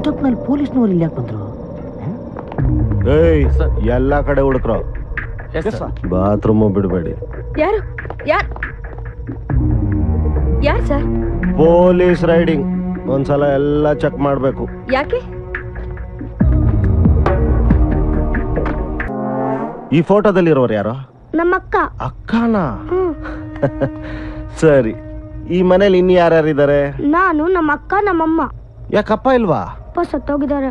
ಇಷ್ಟೊತ್ತಿನಲ್ಲಿ ಪೊಲೀಸ್ನವ್ರು ಇಲ್ಲಿ ಯಾಕೆ ಬಂದ್ರು? ಎಲ್ಲ ಕಡೆ ಹುಡುಕ್ರೋ, ಬಾತ್ರೂಮ್ ಬಿಡಬೇಡಿ. ಯಾರು ಯಾರು ಸರ್? ಪೊಲೀಸ್ ರೈಡಿಂಗ್, ಒಂದ್ಸಲ ಎಲ್ಲ ಚೆಕ್ ಮಾಡ್ಬೇಕು. ಯಾಕೆ? ಈ ಫೋಟೋದಲ್ಲಿರೋರು ಯಾರೋ? ನಮ್ಮಕ್ಕ. ಅಕ್ಕನಾ? ಸರಿ, ಈ ಮನೇಲಿ ಇನ್ನು ಯಾರ್ಯಾರಿದ್ದಾರೆ? ನಾನು, ನಮ್ಮ ಅಕ್ಕ, ನಮ್ಮಮ್ಮ. ಯಾಕಪ್ಪ ಇಲ್ವಾ? ಅಪ್ಪ ಸತ್ತೋಗಿದ್ದಾರೆ.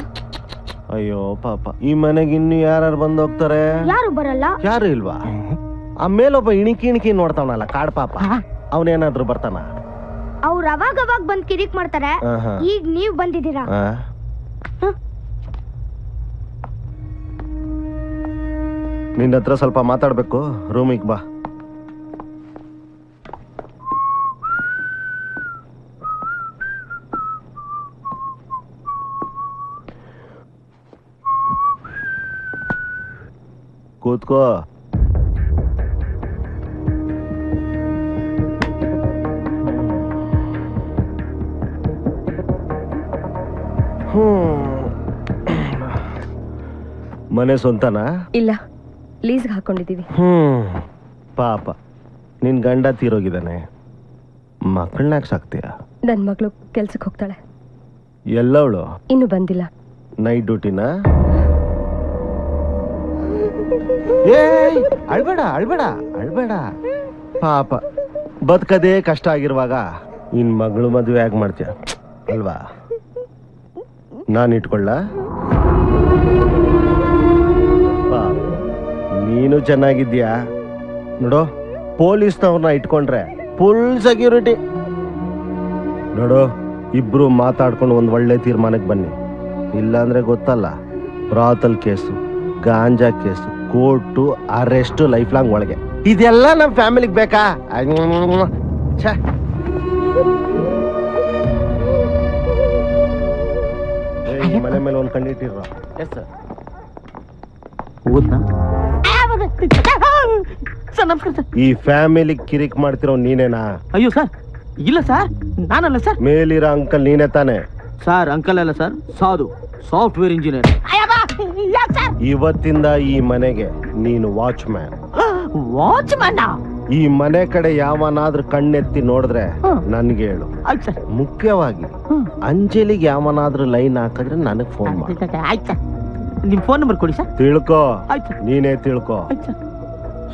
ಅಯ್ಯೋ ಪಾಪ. ಈ ಮನೆಗೆ ಇನ್ನು ಯಾರು ಬಂದು ಹೋಗ್ತಾರೆ? ಯಾರು ಬರಲ್ಲ. ಯಾರು ಇಲ್ವಾ? ಆಮೇಲೊಬ್ಬ ಇಣಿಕಿ ನೋಡ್ತಾವನಲ್ಲ ಕಾಡ್ ಪಾಪ, ಅವನೇನಾದ್ರೂ ಬರ್ತಾನ? ಅವ್ರು ಅವಾಗ ಬಂದ್ ಕಿರಿಕ್ ಮಾಡ್ತಾರೆ. ಈಗ ನೀವ್ ಬಂದಿದ್ದೀರಾ. ನಿನ್ನ ಹತ್ರ ಸ್ವಲ್ಪ ಮಾತಾಡ್ಬೇಕು, ರೂಮಿಗೆ ಬಾ. ಕೂತ್ಕೋ. ಮನೆ ಸ್ವಂತನಾ? ಇಲ್ಲ, ಲೀಸ್ಗೆ ಹಾಕೊಂಡಿದೀವಿ. ಪಾಪ, ನಿನ್ ಗಂಡ ತೀರೋಗಿದ್ದಾನೆ, ಮಕ್ಕಳನ್ನ ಸಾಕ್ತೀಯ? ನನ್ ಮಗಳು ಕೆಲ್ಸಕ್ಕೆ ಹೋಗ್ತಾಳೆ. ಎಲ್ಲವಳು? ಇನ್ನು ಬಂದಿಲ್ಲ. ನೈಟ್ ಡ್ಯೂಟಿನಾ? ಅಳ್ಬೇಡ ಅಳ್ಬೇಡ ಅಳ್ಬೇಡ. ಪಾಪ, ಬದುಕದೇ ಕಷ್ಟ ಆಗಿರುವಾಗ ಇನ್ ಮಗಳು ಮದುವೆ ಆಗಿ ಮಾಡ್ತೀಯ ಅಲ್ವಾ? ನಾನು ಇಟ್ಕೊಳ್ಳ? ಪಾಪ, ನೀನು ಚೆನ್ನಾಗಿದ್ಯಾ ನೋಡು. ಪೊಲೀಸ್ನವ್ರನ್ನ ಇಟ್ಕೊಂಡ್ರೆ ಫುಲ್ ಸೆಕ್ಯೂರಿಟಿ. ನೋಡು, ಇಬ್ರು ಮಾತಾಡ್ಕೊಂಡು ಒಂದ್ ಒಳ್ಳೆ ತೀರ್ಮಾನಕ್ಕೆ ಬನ್ನಿ. ಇಲ್ಲಾಂದ್ರೆ ಗೊತ್ತಲ್ಲ, brothel case, ganja case, court, arrest, life long ಒಳಗೆ. ಇದೆಲ್ಲ ನಮ್ಮ ಫ್ಯಾಮಿಲಿಗೆ ಬೇಕಾ? ಮನೆ ಮೇಲೆ ಒಂದ್ ಕಣ್ಣಿಟ್ಟಿರ. ಈ ಫ್ಯಾಮಿಲಿ ಕಿರಿಕ್ ಮಾಡ್ತಿರೋ ನೀನೇನಾ? ಅಯ್ಯೋ ಸರ್, ಇಲ್ಲ ಸರ್, ನಾನಲ್ಲ ಸರ್. ಮೇಲಿರೋ ಅಂಕಲ್ ನೀನೇ ತಾನೆ? ಸರ್, ಅಂಕಲ್ ಅಲ್ಲ ಸರ್, ಸಾಧು, ಸಾಫ್ಟ್ವೇರ್ ಇಂಜಿನಿಯರ್. ಇವತ್ತಿಂದ ಈ ಮನೆಗೆ ನೀನು ವಾಚ್ಮ್ಯಾನ್. ವಾಚ್ಮ್ಯಾನ್? ಈ ಮನೆ ಕಡೆ ಯಾವನಾದ್ರೂ ಕಣ್ಣೆತ್ತಿ ನೋಡಿದ್ರೆ ನನ್ಗೆ ಹೇಳು. ಮುಖ್ಯವಾಗಿ ಅಂಜಲಿಗೆ ಯಾವನಾದ್ರೂ ಲೈನ್ ಹಾಕಿದ್ರೆ ನನಗ್ ಫೋನ್ ಮಾಡಿ. ನಿಮ್ ಫೋನ್ ನಂಬರ್ ಕೊಡಿ ಸರ್. ತಿಳ್ಕೊ, ನೀನೇ ತಿಳ್ಕೊ.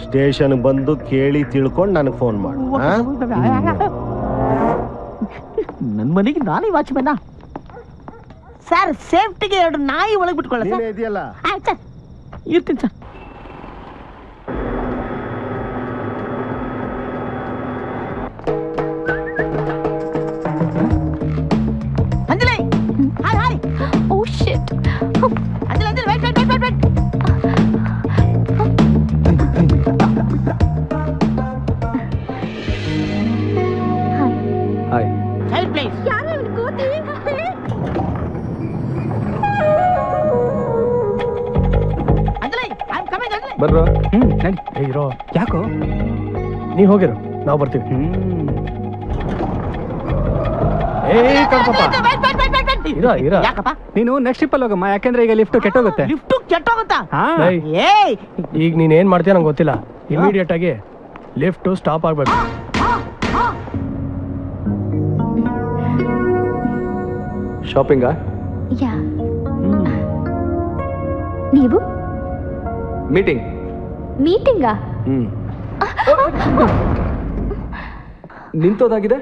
ಸ್ಟೇಷನ್ ಬಂದು ಕೇಳಿ ತಿಳ್ಕೊಂಡು ನನಗ್ ಫೋನ್ ಮಾಡು. ನನ್ ಮನೆಗೆ ನಾನೇ ವಾಚ್ಮ್ಯಾನ ಸರ್. ಸೇಫ್ಟಿಗೆ 2 ನಾಯಿ ಒಳಗೆ ಬಿಟ್ಕೊಳ್ಳ ಸರ್. ಇದೆಯಲ್ಲ, ಇರ್ತೀನಿ sir. Anjali, hi hi. Oh shit. Anjali, Anjali, wait wait wait wait. Hi. Side please. ಯಾರು ಕೋತಿ? Anjali, I am coming. Anjali ಬರ್ರೋ. ನಡಿ. ಇರೋ, ಯಾಕೋ ನೀ ಹೋಗಿರೋ, ನಾವು ಬರ್ತೀವಿ. ಯಾಕಪ್ಪ? ನೀನು ನೆಕ್ಸ್ಟ್ ಟ್ರಿಪ್ ಅಲ್ಲಿ ಹೋಗಮ್ಮ, ಯಾಕೆಂದ್ರೆ ಈಗ ಲಿಫ್ಟ್ ಕೆಟ್ಟೋಗುತ್ತೆ. ಲಿಫ್ಟ್ ಕೆಟ್ಟೋಗುತ್ತಾ? ಈಗ ನೀನ್ ಏನ್ ಮಾಡ್ತೀಯ ನಂಗೆ ಗೊತ್ತಿಲ್ಲ. ಇಮಿಡಿಯೇಟ್ ಆಗಿ ಲಿಫ್ಟ್ ಸ್ಟಾಪ್ ಆಗ್ಬೇಕು. ಶಾಪಿಂಗಾ? ಯಾ. ನೀವು ಮೀಟಿಂಗ್. ಮೀಟಿಂಗಾ? ನಿಂತೋದಾಗಿದೆ.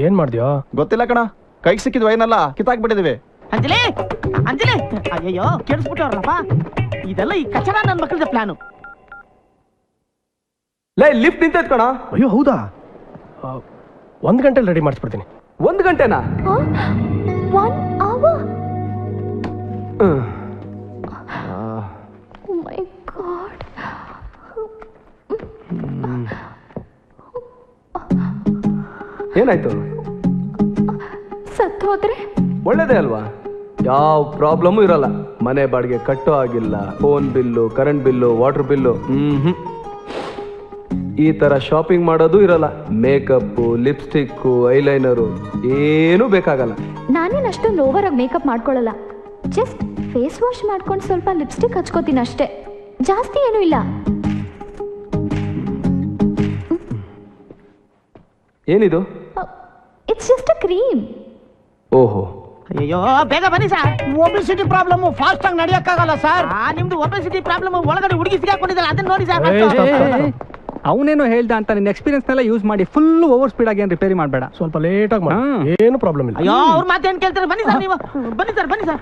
ಏನ್ ಮಾಡ್ದ್ಯೋ ಗೊತ್ತಿಲ್ಲ ಕಣ, ಕೈಗೆ ಸಿಕ್ಕಿದ ವೈನಲ್ಲ ಕಿತ್ತಾಕ್ಬಿಟ್ಟಿದೀವಿ. ಅಂಜಲಿ, ಅಂಜಲಿ, ಅಯ್ಯೋ ಕೇಳಿಸ್ಬಿಟ್ಟವ್ರಪ್ಪ. ಇದೆಲ್ಲ ಈ ಕಚರ ನನ್ನ ಮಕ್ಕಳದ ಪ್ಲಾನು. ಲೈ, ಲಿಫ್ಟ್ ನಿಂತೈತ್ ಕಣ. ಅಯ್ಯೋ ಹೌದಾ? 1 ಗಂಟೆಲಿ ready ಮಾಡಿಸ್ಬಿಡ್ತೀನಿ. 1 ಗಂಟೆನಾ? 1 hour? Oh my God. ಏನಾಯ್ತು? ಸತ್ತೋದ್ರೆ? ಒಳ್ಳೇದೇ ಅಲ್ವಾ? ಯಾವ ಪ್ರಾಬ್ಲಮ್ ಇರಲ್ಲ. ಮನೆ ಬಾಡಿಗೆ ಕಟ್ಟೋ ಆಗಿಲ್ಲ, phone bill, current bill, water bill, ಈ ತರ ಶಾಪಿಂಗ್ ಮಾಡೋದು ಇರಲ್ಲ. ಮೇಕಪ್, ಲಿಪ್ಸ್ಟಿಕ್, ಐಲೈನರು ಏನೂ ಬೇಕಾಗಲ್ಲ. ನಾನೇನು ಅಷ್ಟೊಂದು ಓವರ್ ಆಗಿ ಮೇಕಪ್ ಮಾಡ್ಕೊಳ್ಳಲ್ಲ. ಜಸ್ಟ್ ಫೇಸ್ ವಾಶ್ ಮಾಡ್ಕೊಂಡು ಸ್ವಲ್ಪ ಲಿಪ್ಸ್ಟಿಕ್ ಹಚ್ಕೋತೀನಿ ಅಷ್ಟೇ, ಜಾಸ್ತಿ ಏನೂ ಇಲ್ಲ. ಏನಿದು? It's just a cream. ಓಹೋ, ಅಯ್ಯೋ ಬೇಗ ಬನ್ನಿ ಸರ್. ಒಬಿಸಿಟಿ ಪ್ರಾಬ್ಲಮ್ ಫಾಸ್ಟ್ ಆಗಿ ನಡೆಯಕ್ಕಾಗಲ್ಲ ಸರ್. ನಿಮ್ದು ಒಬೆಸಿಟಿ ಪ್ರಾಬ್ಲಮ್ ಒಳಗಡೆ ಹುಡುಗಿ ಸಿಗಾಕೊಂಡಿದ್ದಲ್ಲ ಅದನ್ನ ನೋಡಿ ಸರ್. ಅವನೇನೋ ಹೇಳ್ದ ಅಂತ ನಿನ್ನ ಎಕ್ಸ್ಪೀರಿಯನ್ಸ್ ನೆಲ್ಲ ಯೂಸ್ ಮಾಡಿ ಫುಲ್ ಓವರ್ ಸ್ಪೀಡ್ ಆಗಿ ಏನು ರಿಪೇರಿ ಮಾಡಬೇಡ. ಸ್ವಲ್ಪ ಲೇಟ್ ಆಗಿ ಮಾಡಿ, ಏನು ಪ್ರಾಬ್ಲಮ್ ಇಲ್ಲ. ಅಯ್ಯೋ ಅವ್ರ ಮಾತೇನ್ ಕೇಳ್ತಾರೆ, ಬನ್ನಿ ಸರ್ ನೀವು. ಬನ್ನಿ ಸರ್, ಬನ್ನಿ ಸರ್.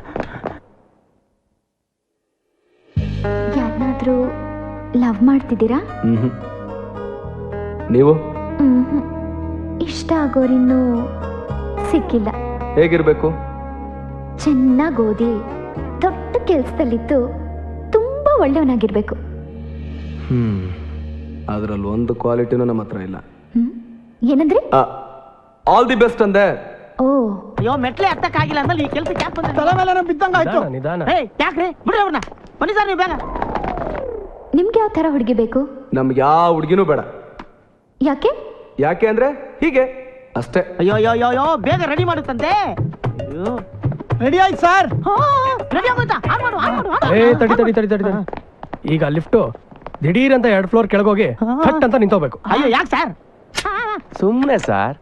ಯಾರನ್ನಾದ್ರೂ ಲವ್ ಮಾಡ್ತಿದ್ದೀರಾ? ನೀವು ಇಷ್ಟ ಆಗೋರಿನ್ನೂ ಸಿಕ್ಕಿಲ್ಲ. ಹೇಗಿರ್ಬೇಕು? ಚೆನ್ನಾಗಿ ಓದಿ ದೊಡ್ಡ ಕೆಲ್ಸದಲ್ಲಿದ್ದು ತುಂಬಾ ಒಳ್ಳೆಯವನಾಗಿರ್ಬೇಕು. ಅದ್ರಲ್ಲಿ ಒಂದು ಕ್ವಾಲಿಟಿನೂ ನಮ್ಮ ಹತ್ರ ಇಲ್ಲ. ಏನಂದ್ರೆ? ಆಲ್ ದಿ ಬೆಸ್ಟ್ ಅಂದೆ. ಓ, ಅಯ್ಯೋ ಮೆಟ್ಲೆ ಹತ್ತಕ್ಕಾಗಿಲ್ಲ ಅಂದ್ರೆ ಈ ಕೆಲ್ಸಕ್ಕೆ ಯಾಕೆ ಬಂದ್ರೆ? ತಲೆ ಮೇಲೆ ಬಿದ್ದಂಗ ಆಯ್ತು. ನಿಧಾನ. ಯಾಕ್ರಿ ಬಿಡ್ರಿ ಅವ್ರನ್ನ. ಬನ್ನಿ ಸರ್ ನೀವು ಬೇಗ. ನಿಮ್ಗೆ ಯಾವ ತರ ಹುಡುಗಿ ಬೇಕು? ನಮ್ಗೆ ಯಾವ ಹುಡುಗಿನೂ ಬೇಡ. ಯಾಕೆ? ಯಾಕೆ ಅಂದ್ರೆ ಹೀಗೆ ಅಷ್ಟೇ. ಅಯ್ಯೋ ಅಯ್ಯೋ ಅಯ್ಯೋ ಅಯ್ಯೋ ಬೇಗ ರೆಡಿ ಮಾಡುತ್ತಂತೆ. ರೆಡಿ ಆಯ್ತು ಸರ್. ರೆಡಿ ಆಗೋಯ್ತಾ? ಆನ್ ಮಾಡು, ಆನ್ ಮಾಡು, ಆನ್ ಏ ಮಾಡು. ತಡಿ ತಡಿ ತಡಿ ತಡಿ ತಡಿ. ಈಗ ಲಿಫ್ಟು ದಿಢೀರ್ ಅಂತ 2 ಫ್ಲೋರ್ ಕೆಳಗೋಗಿ ಕಟ್ ಅಂತ ನಿಂತೋಗ್ಬೇಕು. ಅಯ್ಯೋ ಯಾಕೆ ಸರ್? ಸುಮ್ಮನೆ ಸರ್.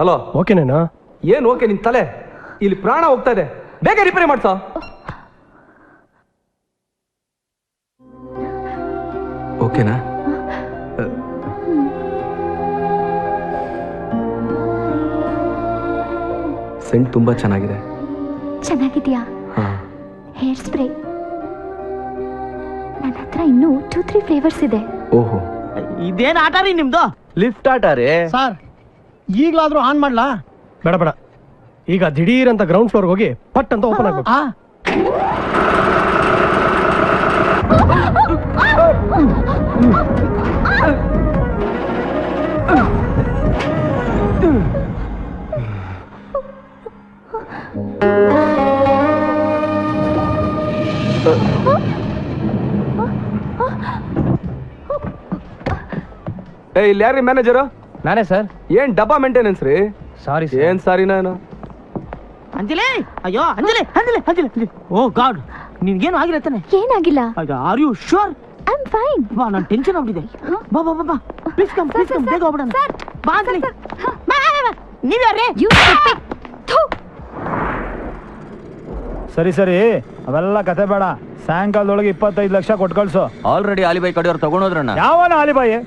ಹಲೋ, ಓಕೆನೇನಾ? ಏನ್ ಓಕೆ? ನಿನ್ ತಲೆ ಇಲ್ಲಿ ಪ್ರಾಣ ಹೋಗ್ತಾ ಇದೆ, ಬೇಗ ರಿಪೇರಿ ಮಾಡ್ಸ. ಓಕೆನಾ? ಸೆಂಟ್ ತುಂಬಾ ಚೆನ್ನಾಗಿದೆ. ಚೆನ್ನಾಗಿದ್ಯಾ? ಹಾ. ಹೇರ್ ಸ್ಪ್ರೇ ನನ್ನ ಹತ್ರ ಇನ್ನೂ 2-3 ಫ್ಲೇವರ್ಸ್ ಇದೆ. ಓಹೋ, ಇದೇನ್ ಆಟ ರೀ ನಿಮ್ದು? ಲಿಫ್ಟ್ ಆಟ ರೀ ಸರ್. ಈಗ್ಲಾದ್ರೂ ಆನ್ ಮಾಡ್ಲಾ? ಬೇಡ ಬೇಡ. ಈಗ ದಿಢೀರ್ ಅಂತ ಗ್ರೌಂಡ್ ಫ್ಲೋರ್ ಹೋಗಿ ಪಟ್ ಅಂತ ಓಪನ್ ಆಗ್ಬೇಕು. ಇಲ್ಲಿ ಯಾರ್ರಿ ಮ್ಯಾನೇಜರು? ನಾನೇ ಸರ್. ಏನ್ ಡಬ್ಬಾ ಮೇಂಟೆನೆನ್ಸ್ ರೀ? ಸಾರಿ ಏನ್ ಸಾರಿನಾ ಏನು? ಅಂಜಲಿ, ಅಯ್ಯೋ ಅಂಜಲಿ ಅಂಜಲಿ ಅಂಜಲಿ ಅಂಜಲಿ. ಓ ಗಾಡ್, ನಿನ್ಗೇನು ಆಗಿರತ್ತಾನೆ? ಏನಾಗಿಲ್ಲ. Are you sure? I am fine. ಬಾ, ನಾನು ಟೆನ್ಷನ್ ಆಗ್ಬಿಟ್ಟಿದೆ. ಬಾ ಬಾ ಬಾ ಬಾ, ಪ್ಲೀಸ್ ಕಮ್ ಬೇಗ ಹೋಗ್ಬಿಡೋಣ. ಬಾ ಅಂಜಲಿ. ನೀವ್ಯಾರೇ? ಸರಿ ಸರಿ, ಅವೆಲ್ಲ ಕತೆ ಬೇಡ. ಸಾಯಂಕಾಲದೊಳಗೆ 25 ಲಕ್ಷ ಕೊಟ್ಟು ಕಳ್ಸು. ಆಲ್ರೆಡಿ ಆಲಿಬಾಯಿ ಕಡೆಯವ್ರು ತಗೊಂಡೋದ್ರಣ್ಣ. ಯಾವನ ಆಲಿಬಾಯಿ?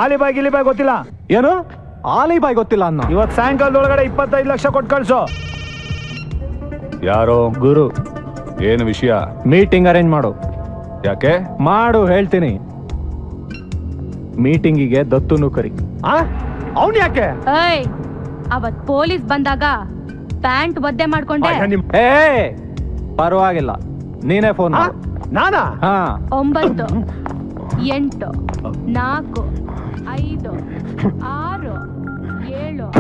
ಆಲಿಬಾಯಿ ಗಿಲಿಬಾಯಿ ಗೊತ್ತಿಲ್ಲ. ಏನು ಆಲಿಬಾಯ್ ಗೊತ್ತಿಲ್ಲ ಅನ್ನೋ? ಇವತ್ತು ಸಾಯಂಕಾಲದೊಳಗಡೆ 25 ಲಕ್ಷ ಕೊಟ್ಟು ಕಳ್ಸು. ಯಾರೋ ಗುರು. ಏನು ವಿಷಯ? ಮೀಟಿಂಗ್ ಅರೇಂಜ್ ಮಾಡು. ಯಾಕೆ? ಮಾಡು, ಹೇಳ್ತೀನಿ. ಮೀಟಿಂಗಿಗೆ ದತ್ತುನು ಕರಿ. ಅವ್ನು ಯಾಕೆ? ಅವತ್ ಪೊಲೀಸ್ ಬಂದಾಗ ಪ್ಯಾಂಟ್ ಒದ್ದೆ ಮಾಡ್ಕೊಂಡೆ. ಏ ಪರವಾಗಿಲ್ಲ, ನೀನೇ ಫೋನ್ ಮಾಡು. ನಾನಾ? ಹಾ. 9, 8, 4, 5, 6, 7.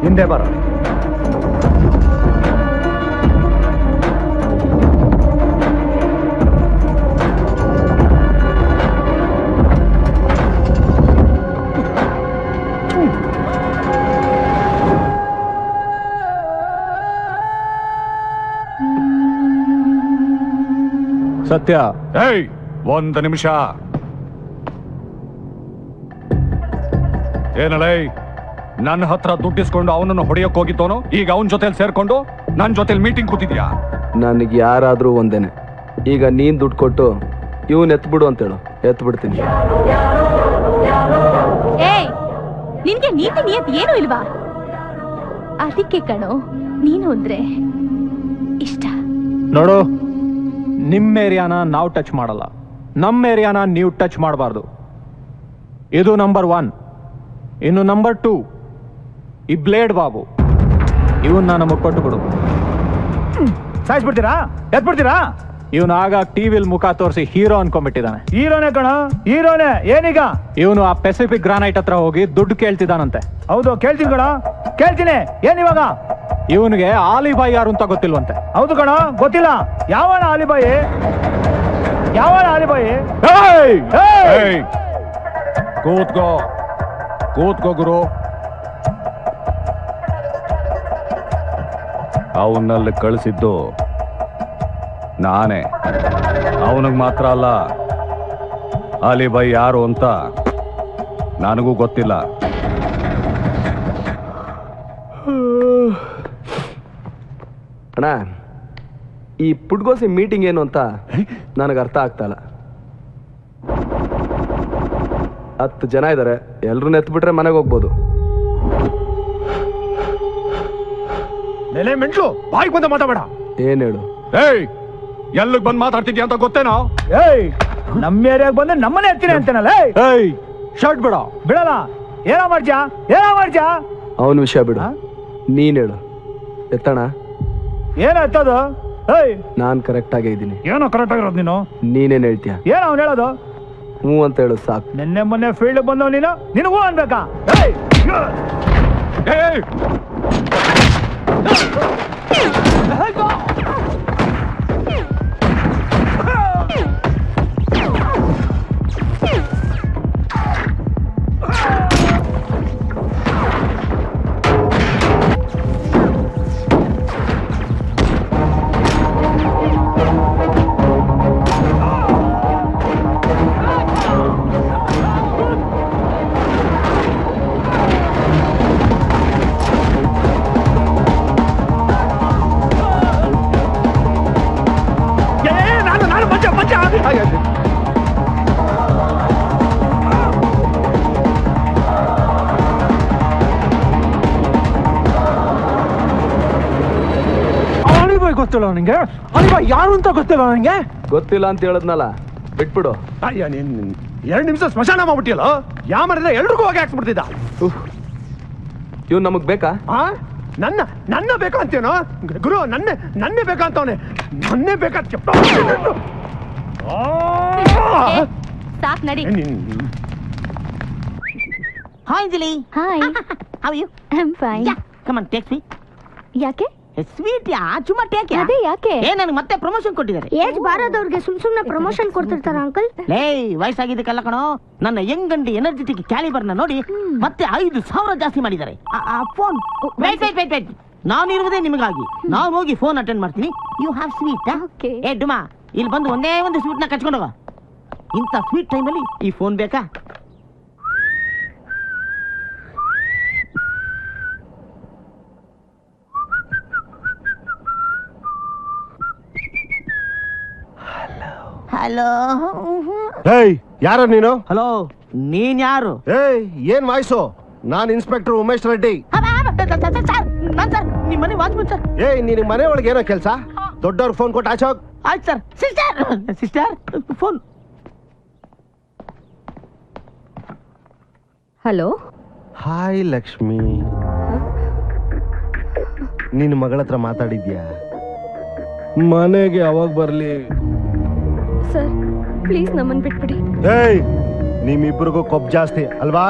ಹಿಂದೆ ಬರ. ಸತ್ಯ. ಏಯ್, 1 ನಿಮಿಷ. ಏನಲೇ, ನನ್ನ ಹತ್ರ ದುಡ್ಡಿಸ್ಕೊಂಡು ಅವನನ್ನು ಹೊಡೆಯಕ್ ಹೋಗಿದ್ದೋನು ಈಗ ಅವನ ಜೊತೆಲಿ ಸೇರ್ಕೊಂಡು ನನ್ನ ಜೊತೆಲಿ ಮೀಟಿಂಗ್ ಕೂತಿದ್ಯಾ? ನನಗೆ ಯಾರಾದ್ರೂ ಒಂದೇನೆ. ಈಗ ನೀನ್ ದುಡ್ಡು ಕೊಟ್ಟು ಇವನ್ ಎತ್ಬಿಡು ಅಂತೇಳು, ಎತ್ಬಿಡ್ತೀನಿ. ಏಯ್, ನಿನ್ಗೆ ನೀತಿ ನಿಯತ್ ಏನು ಇಲ್ವಾ? ಅದಕ್ಕೆ ಕಣೋ ನೀನು ಅಂದ್ರೆ ಇಷ್ಟ. ನೋಡು, ನಿಮ್ಮ ಏರಿಯಾನ ನಾವು ಟಚ್ ಮಾಡಲ್ಲ. ನಮ್ಮ ಏರಿಯಾನ ನೀವು ಟಚ್ ಮಾಡಬಾರ್ದು. ಇದು ನಂಬರ್ 1. ಇನ್ನು ನಂಬರ್ 2 ಈ ಬ್ಲೇಡ್ ಬಾಬು, ಇವನ್ನ ನಮಗೆ ಕೊಟ್ಟುಬಿಡು. ಸಾಯಿಸ್ಬಿಡ್ತೀರಾ? ಎತ್ಬಿಡ್ತೀರಾ? ಇವನು ಆಗ ಟಿವಿಲ್ ಮುಖ ತೋರಿಸಿ ಹೀರೋ ಅನ್ಕೊಂಡ್ಬಿಟ್ಟಿದ್ದಾನೆ. ಹೀರೋನೇ ಕಣ, ಹೀರೋನೇ. ಏನೀಗ? ಇವನು ಆ ಪೆಸಿಫಿಕ್ ಗ್ರಾನೈಟ್ ಹತ್ರ ಹೋಗಿ ದುಡ್ಡು ಕೇಳ್ತಿದ್ದಾನಂತೆ. ಹೌದು, ಕೇಳ್ತೀನಿ ಕಣ, ಕೇಳ್ತೀನಿ. ಏನಿವಾಗ? ಇವನಿಗೆ ಆಲಿಬಾಯಿ ಯಾರು ಅಂತ ಗೊತ್ತಿಲ್ವಂತೆ. ಹೌದು ಕಣ, ಗೊತ್ತಿಲ್ಲ. ಯಾವನ ಆಲಿಬಾಯಿ? ಯಾವನ ಆಲಿಬಾಯಿ? ಕೂತ್ಕೋ ಕೂತ್ಕೋ ಗುರು. ಅವನಲ್ಲಿ ಕಳಿಸಿದ್ದು ನಾನೇ. ಅವನಿಗೆ ಮಾತ್ರ ಅಲ್ಲ, ಅಲಿಬಾಯಿ ಯಾರು ಅಂತ ನನಗೂ ಗೊತ್ತಿಲ್ಲ. ಅಣ್ಣ, ಈ ಪುಟ್ಗೋಸಿ ಮೀಟಿಂಗ್ ಏನು ಅಂತ ನನಗೆ ಅರ್ಥ ಆಗ್ತಾ ಇಲ್ಲ. 10 ಜನ ಇದ್ದಾರೆ, ಎಲ್ರು ಎತ್ಬಿಟ್ರೆ ಮನೆಗೆ ಹೋಗ್ಬೋದು. ನೆಲೆ ಮೆಣಸು, ಬಾಯಿಗೆ ಬಂದ ಮಾತಾಡ. ಏನ್ ಹೇಳು? ಏಯ್, ಎಲ್ಲಿಗೆ ಬಂದು ಮಾತಾಡ್ತಿದ್ಯಾ ಅಂತ ಗೊತ್ತೇನೋ? ಏಯ್, ನಮ್ಮ ಏರಿಯಾಗ ಬಂದ್ರೆ ನಮ್ಮನೆ ಎತ್ತೀನಿ ಅಂತೇನಲ್ಲ. ಏಯ್, ಶರ್ಟ್ ಬಿಡ. ಬಿಡಲ್ಲ. ಏನೋ ಮಾಡ್ಜಾ, ಏನೋ ಮಾಡ್ಜಾ. ಅವನ ವಿಷಯ ಬಿಡು, ನೀನ್ ಹೇಳು. ಎತ್ತಣ. ಏನೋ ಎತ್ತೋದು? ಏಯ್, ನಾನ್ ಕರೆಕ್ಟ್ ಆಗೇ ಇದ್ದೀನಿ. ಏನೋ ಕರೆಕ್ಟ್ ಆಗಿರೋದು ನೀನು. ನೀನೇನ್ ಹೇಳ್ತೀಯ? ಏನೋ ಅವ್ನು ಹೇಳೋದು? ಹ್ಞೂ ಅಂತ ಹೇಳು ಸಾಕು. ನಿನ್ನೆ ಮೊನ್ನೆ ಫೀಲ್ಡ್ ಬಂದವ್ ನೀನು, ನಿನಗೂ ಅನ್ಬೇಕಾ? ಏಯ್, ಏಯ್, ನಾನು ಮಂಚ ಮಂಚ. ಆಲಿಬಾಯಿ ಗೊತ್ತಿಲ್ಲ ನನಗೆ. ಆಲಿಬಾಯಿ ಯಾರು ಅಂತ ಗೊತ್ತಿಲ್ಲ ನನಗೆ. ಗೊತ್ತಿಲ್ಲ ಅಂತ ಹೇಳದ್ನಲ್ಲ, ಬಿಟ್ಬಿಡು. ಅಯ್ಯ, ನೀನ್ 2 ನಿಮಿಷ ಸ್ಮಶಾನ ಮಾಡ್ಬಿಟ್ಟಿಯಲ್ಲ. ಯಾವ ಮಾಡಿದ್ರೆ ಎಲ್ರಿಗೂ ಹೋಗಿ ಹಾಕ್ಸ್ಬಿಡ್ತಿದ್ದ. ಇವ್ ನಮಗ್ ಬೇಕಾ? ನನ್ನ ಬೇಕಾ ಅಂತೇನೋ ಗುರು? ನನ್ನೇ ಬೇಕಾ ಅಂತವನೆ. ನನ್ನೇ ಬೇಕಾ ಸಾಕ್ ನಡಿ. Hi Anjali. Hi. How you? I am fine. Come on, take sweet. ಯಾಕೆ? ಸ್ವೀಟ್ ಯಾ ಚುಮ್ಮಾ ಟೇಕ್. ಅದೇ ಯಾಕೆ? ನನಗೆ ಮತ್ತೆ ಪ್ರಮೋಷನ್ ಕೊಟ್ಟಿದ್ದಾರೆ. ಏಜ್ ಬಾರದವ್ರಿಗೆ ಸುಮ್ನೆ ಪ್ರಮೋಷನ್ ಕೊಡ್ತಿರ್ತಾರ ಅಂಕಲ್? ಲೇ, ವಯಸ್ಸಾಗಿದ್ದಕ್ಕೆಲ್ಲ ಕಣೋ. ನನ್ನ ಯಂಗ್ ಅಂಡ್ ಎನರ್ಜೆಟಿಕ್ ಕ್ಯಾಲಿಬರ್ನ ನೋಡಿ ಮತ್ತೆ 5,000 ಜಾಸ್ತಿ ಮಾಡಿದ್ದಾರೆ. Phone wait. ನಾನಿರುವುದೇ ನಿಮಗಾಗಿ. ನಾನು ಹೋಗಿ ಫೋನ್ ಅಟೆಂಡ್ ಮಾಡ್ತೀನಿ. You have sweet. Okay. ಏ ಡುಮಾ, ಇಲ್ಲಿ ಬಂದು ಒಂದೇ ಒಂದು ಸ್ವೀಟ್ನ ಕಚ್ಕೊಂಡು ಹೋಗ. ಇಂಥ ಸ್ವೀಟ್ ಟೈಮಲ್ಲಿ ಈ ಫೋನ್ ಬೇಕಾ? ಹಲೋ. ಏಯ್, ಯಾರ ನೀನು? ಹಲೋ, ನೀನ್ ಯಾರು? ಏಯ್, ಏನ್ ವಾಯ್ಸು? ನಾನ್ ಇನ್ಸ್ಪೆಕ್ಟರ್ ಉಮೇಶ್ ರೆಡ್ಡಿ. ಸರ್, ನಿಮ್ ಮನೆ ವಾಚ್ಮನ್ ಸರ್. ಏಯ್, ನಿನ್ ಮನೆ ಒಳಗೆ ಏನೋ ಕೆಲ್ಸ? ದೊಡ್ಡವ್ರಿಗೆ ಫೋನ್ ಕೊಟ್ಟು ಆಚೆ ಹೋಗ್. ಆಯ್ತು sir. Sister phone. Hello. Hi Lakshmi. ನಿನ್ನ ಮಗಳ ಹತ್ರ ಮಾತಾಡಿದ್ಯಾ? ಮನೆಗೆ ಯಾವಾಗ ಬರ್ಲಿ? ಸರ್, ಪ್ಲೀಸ್ ನಮ್ಮನ್ ಬಿಟ್ಬಿಡಿ. ಏಯ್, ನಿಮ್ಮಿಬ್ರಿಗೂ ಕೊಬ್ಬು ಜಾಸ್ತಿ ಅಲ್ವಾ?